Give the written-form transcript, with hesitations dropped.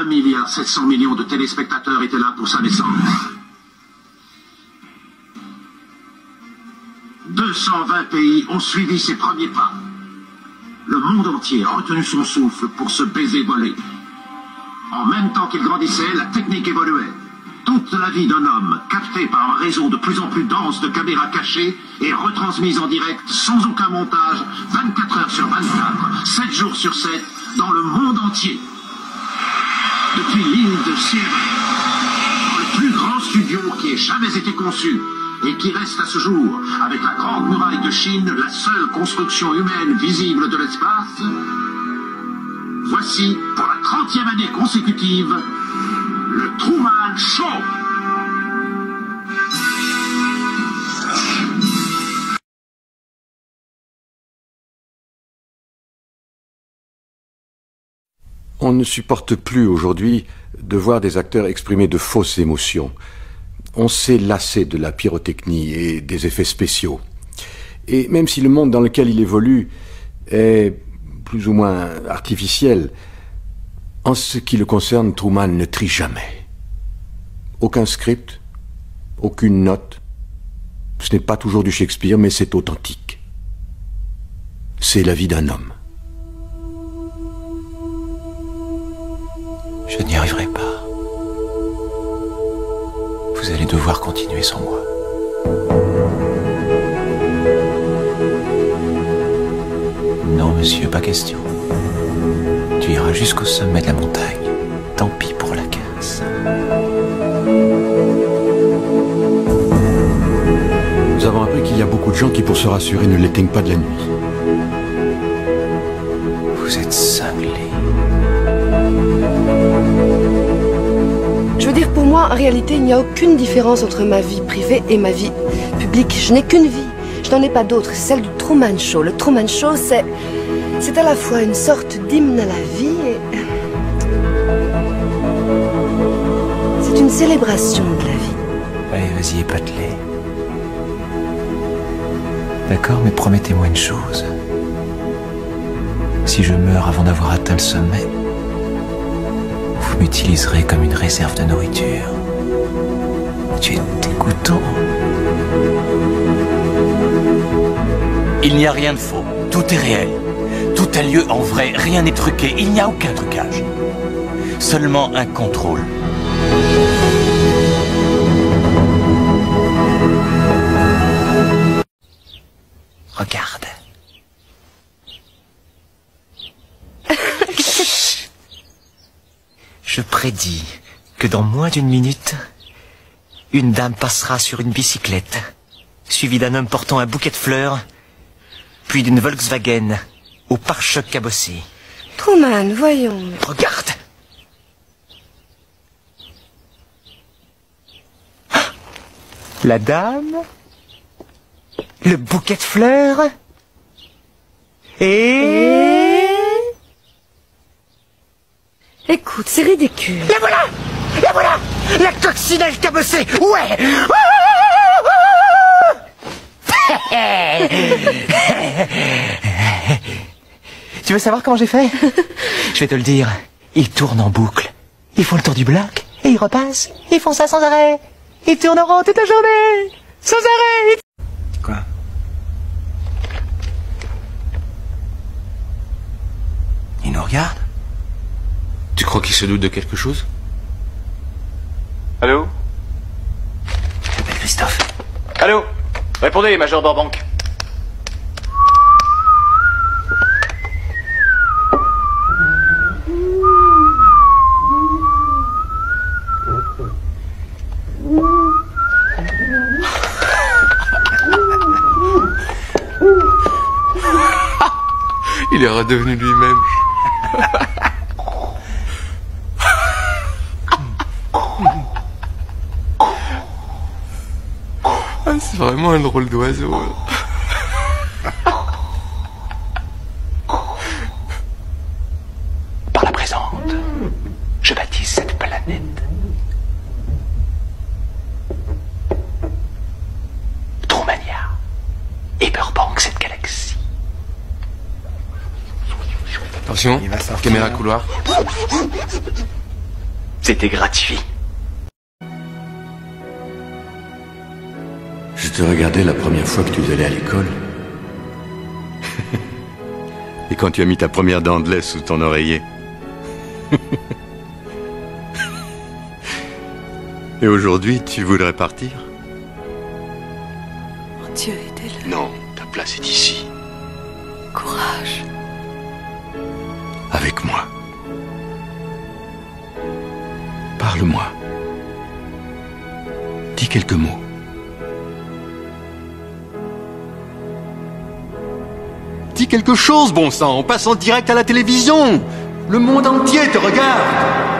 1,7 milliard de téléspectateurs étaient là pour sa naissance. 220 pays ont suivi ses premiers pas. Le monde entier a retenu son souffle pour ce baiser volé. En même temps qu'il grandissait, la technique évoluait. Toute la vie d'un homme, captée par un réseau de plus en plus dense de caméras cachées et retransmise en direct, sans aucun montage, 24 heures sur 24, 7 jours sur 7, dans le monde entier. Depuis l'île de Sierra, dans le plus grand studio qui ait jamais été conçu, et qui reste à ce jour, avec la Grande Muraille de Chine, la seule construction humaine visible de l'espace, voici, pour la 30e année consécutive, le Truman Show. On ne supporte plus aujourd'hui de voir des acteurs exprimer de fausses émotions. On s'est lassé de la pyrotechnie et des effets spéciaux. Et même si le monde dans lequel il évolue est plus ou moins artificiel, en ce qui le concerne, Truman ne trie jamais. Aucun script, aucune note. Ce n'est pas toujours du Shakespeare, mais c'est authentique. C'est la vie d'un homme. Je n'y arriverai pas. Vous allez devoir continuer sans moi. Non, monsieur, pas question. Tu iras jusqu'au sommet de la montagne. Tant pis pour la casse. Nous avons appris qu'il y a beaucoup de gens qui, pour se rassurer, ne l'éteignent pas de la nuit. Vous êtes cinglé. Je veux dire, pour moi, en réalité, il n'y a aucune différence entre ma vie privée et ma vie publique. Je n'ai qu'une vie. Je n'en ai pas d'autre. C'est celle du Truman Show. Le Truman Show, c'est à la fois une sorte d'hymne à la vie et... c'est une célébration de la vie. Allez, vas-y, épate-les. D'accord, mais promettez-moi une chose. Si je meurs avant d'avoir atteint le sommet, vous m'utiliserez comme une réserve de nourriture. Tu es dégoûtant. Il n'y a rien de faux. Tout est réel. Tout a lieu en vrai. Rien n'est truqué. Il n'y a aucun trucage. Seulement un contrôle. Regarde. Je prédis que dans moins d'une minute, une dame passera sur une bicyclette, suivie d'un homme portant un bouquet de fleurs, puis d'une Volkswagen au pare-choc cabossé. Truman, voyons. Regarde! La dame, le bouquet de fleurs, et... Écoute, c'est ridicule. La voilà! La voilà! La coccinelle cabossée! Ouais! Tu veux savoir comment j'ai fait? Je vais te le dire. Ils tournent en boucle. Ils font le tour du bloc et ils repassent. Ils font ça sans arrêt. Ils tourneront toute la journée. Sans arrêt. Quoi? Ils nous regardent? Tu crois qu'ils se doutent de quelque chose? Allô? Je m'appelle Christophe. Allô? Répondez, Major Borbank. Il est redevenu lui-même. C'est vraiment un drôle d'oiseau. Par la présente, je baptise cette planète Trumania et Burbank, cette galaxie. Attention, caméra couloir. C'était gratifiant. Je te regardais la première fois que tu allais à l'école. Et quand tu as mis ta première dent de lait sous ton oreiller. Et aujourd'hui, tu voudrais partir? Oh Dieu, aidez-le. Non, ta place est ici. Courage. Avec moi. Parle-moi. Dis quelques mots. Dis quelque chose, bon sang, on passe en direct à la télévision. Le monde entier te regarde.